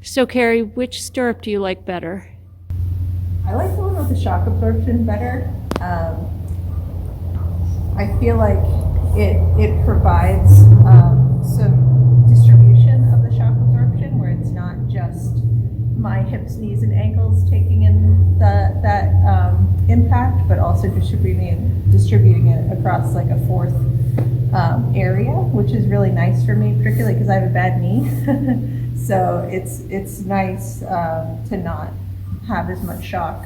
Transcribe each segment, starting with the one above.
So, Carrie, which stirrup do you like better? I like the one with the shock absorption better. I feel like it provides some distribution of the shock absorption where it's not just my hips, knees, and ankles taking in that impact, but also distributing it across like a fourth area, which is really nice for me, particularly because I have a bad knee. So it's nice to not have as much shock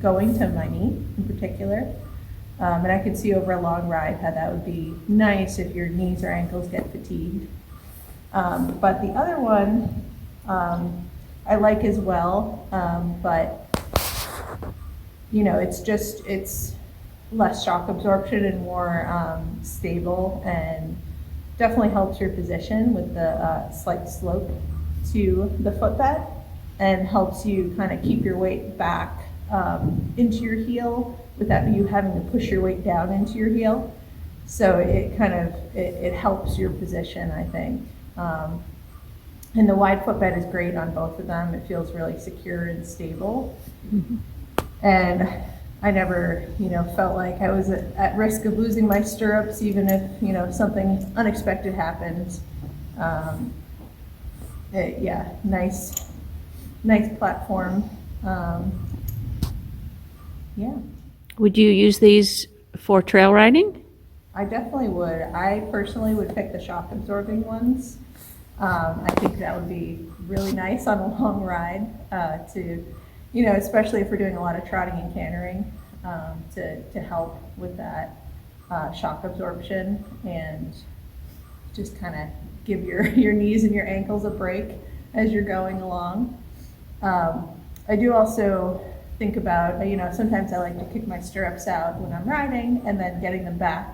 going to my knee in particular. And I could see over a long ride how that would be nice if your knees or ankles get fatigued. But the other one I like as well, but it's less shock absorption and more stable, and definitely helps your position with the slight slope to the footbed, and helps you kind of keep your weight back into your heel without you having to push your weight down into your heel. So it helps your position, I think. And the wide footbed is great on both of them. It feels really secure and stable. Mm-hmm. And I never, felt like I was at risk of losing my stirrups, even if, something unexpected happened. Nice platform. Yeah. Would you use these for trail riding? I definitely would. I personally would pick the shock absorbing ones. I think that would be really nice on a long ride especially if we're doing a lot of trotting and cantering, to help with that shock absorption and just kind of give your knees and your ankles a break as you're going along. I do also think about, sometimes I like to kick my stirrups out when I'm riding and then getting them back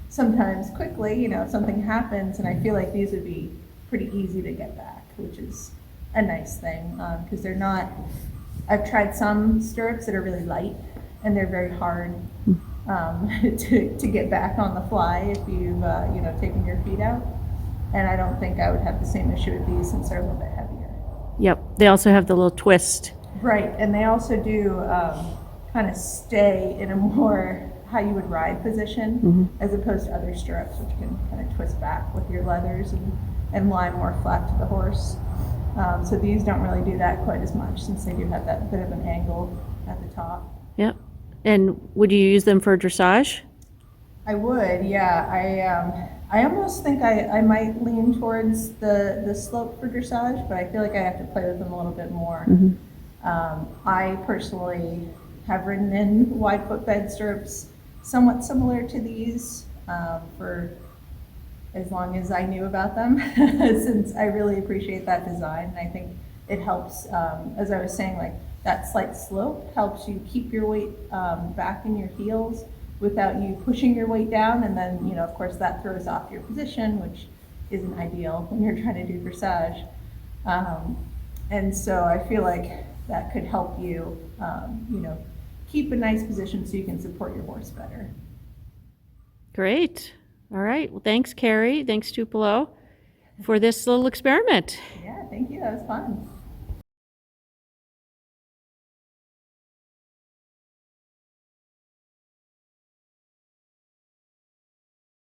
sometimes quickly, if something happens, and I feel like these would be pretty easy to get back, which is a nice thing, because they're not, I've tried some stirrups that are really light and they're very hard to get back on the fly if you've taken your feet out, and I don't think I would have the same issue with these since they're a little bit heavier. Yep, they also have the little twist. Right, and they also do kind of stay in a more how you would ride position, mm-hmm. as opposed to other stirrups, which can kind of twist back with your leathers and lie more flat to the horse. So these don't really do that quite as much, since they do have that bit of an angle at the top. Yep. And would you use them for dressage? I would, yeah. I almost think I might lean towards the slope for dressage, but I feel like I have to play with them a little bit more. Mm-hmm. I personally have ridden in wide footbed stirrups somewhat similar to these for as long as I knew about them, since I really appreciate that design. And I think it helps, as I was saying, like that slight slope helps you keep your weight back in your heels without you pushing your weight down, and then, of course, that throws off your position, which isn't ideal when you're trying to do dressage. And so I feel like that could help you, keep a nice position so you can support your horse better. Great. All right. Well, thanks, Carrie. Thanks, Tupelo, for this little experiment. Yeah, thank you. That was fun.